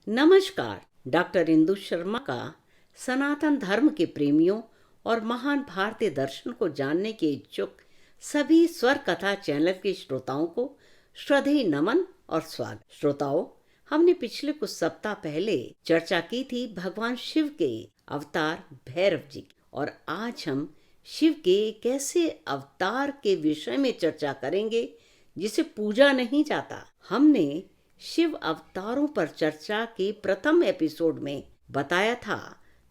नमस्कार। डॉक्टर इंदु शर्मा का सनातन धर्म के प्रेमियों और महान भारतीय दर्शन को जानने के इच्छुक सभी स्वर कथा चैनल के श्रोताओं को श्रद्धेय नमन और स्वागत। श्रोताओं, हमने पिछले कुछ सप्ताह पहले चर्चा की थी भगवान शिव के अवतार भैरव जी की, और आज हम शिव के एक ऐसे अवतार के विषय में चर्चा करेंगे जिसे पूजा नहीं जाता। हमने शिव अवतारों पर चर्चा के प्रथम एपिसोड में बताया था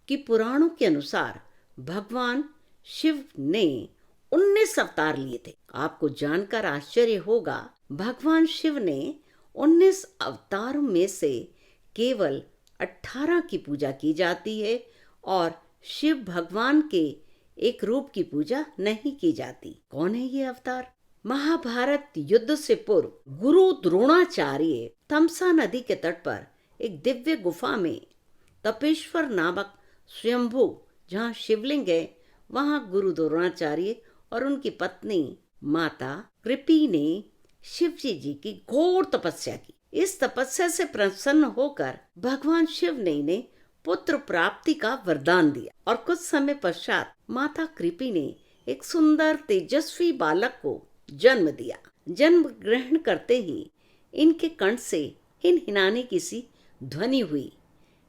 कि पुराणों के अनुसार भगवान शिव ने 19 अवतार लिए थे। आपको जानकर आश्चर्य होगा, भगवान शिव ने 19 अवतारों में से केवल 18 की पूजा की जाती है और शिव भगवान के एक रूप की पूजा नहीं की जाती। कौन है ये अवतार? महाभारत युद्ध से पूर्व गुरु द्रोणाचार्य तमसा नदी के तट पर एक दिव्य गुफा में तपेश्वर नामक स्वयंभू, जहाँ शिवलिंग है, वहाँ गुरु द्रोणाचार्य और उनकी पत्नी माता कृपी ने शिवजी जी की घोर तपस्या की। इस तपस्या से प्रसन्न होकर भगवान शिव ने इन्हें पुत्र प्राप्ति का वरदान दिया और कुछ समय पश्चात माता कृपी ने एक सुंदर तेजस्वी बालक को जन्म दिया। जन्म ग्रहण करते ही इनके कंठ से हिनहिनाने की सी ध्वनि हुई,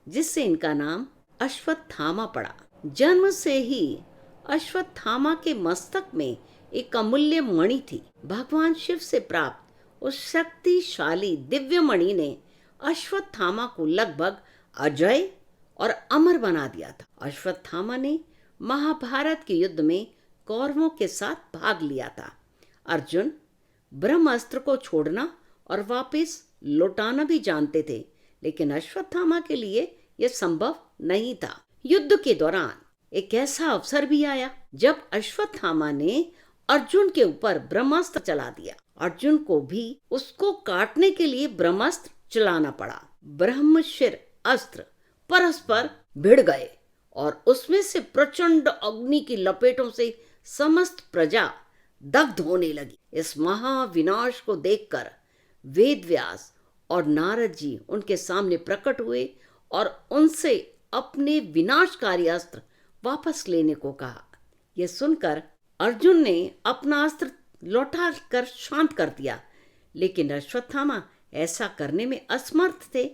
जिससे इनका नाम अश्वत्थामा पड़ा। जन्म से ही अश्वत्थामा के मस्तक में एक अमूल्य मणि थी। भगवान शिव से प्राप्त उस शक्तिशाली दिव्य मणि ने अश्वत्थामा को लगभग अजय और अमर बना दिया था। अश्वत्थामा ने महाभारत के युद्ध में कौरवों के साथ भाग लिया था। अर्जुन ब्रह्मास्त्र को छोड़ना और वापस लौटाना भी जानते थे, लेकिन अश्वत्थामा के लिए यह संभव नहीं था। युद्ध के दौरान एक ऐसा अवसर भी आया जब अश्वत्थामा ने अर्जुन के ऊपर ब्रह्मास्त्र चला दिया। अर्जुन को भी उसको काटने के लिए ब्रह्मास्त्र चलाना पड़ा। ब्रह्मशिर अस्त्र परस्पर भिड़ गए और उसमें से प्रचंड अग्नि की लपेटों से समस्त प्रजा दग्ध होने लगी। इस महाविनाश को देखकर वेद व्यास और नारद जी उनके सामने प्रकट हुए और उनसे अपने विनाशकारी अस्त्र वापस लेने को कहा। यह सुनकर अर्जुन ने अपना अस्त्र लौटा कर शांत कर दिया, लेकिन अश्वत्थामा ऐसा करने में असमर्थ थे।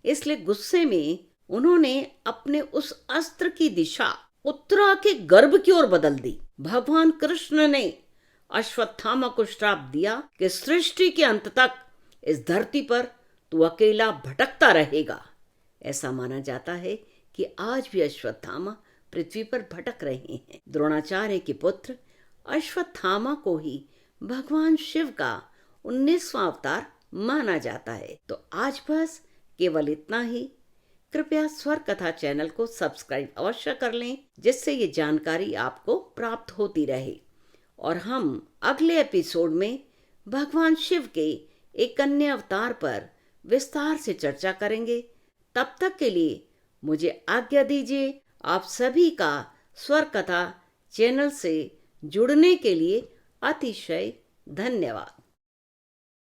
इसलिए गुस्से में उन्होंने अपने उस अस्त्र की दिशा उत्तरा के गर्भ की ओर बदल दी। भगवान कृष्ण ने अश्वत्थामा को श्राप दिया कि सृष्टि के अंत तक इस धरती पर तू अकेला भटकता रहेगा। ऐसा माना जाता है कि आज भी अश्वत्थामा पृथ्वी पर भटक रहे हैं। द्रोणाचार्य के पुत्र अश्वत्थामा को ही भगवान शिव का 19वां अवतार माना जाता है। तो आज बस केवल इतना ही। कृपया स्वर कथा चैनल को सब्सक्राइब अवश्य कर लें, जिससे ये जानकारी आपको प्राप्त होती रहे। और हम अगले एपिसोड में भगवान शिव के एक अन्य अवतार पर विस्तार से चर्चा करेंगे। तब तक के लिए मुझे आज्ञा दीजिए। आप सभी का स्वर कथा चैनल से जुड़ने के लिए अतिशय धन्यवाद।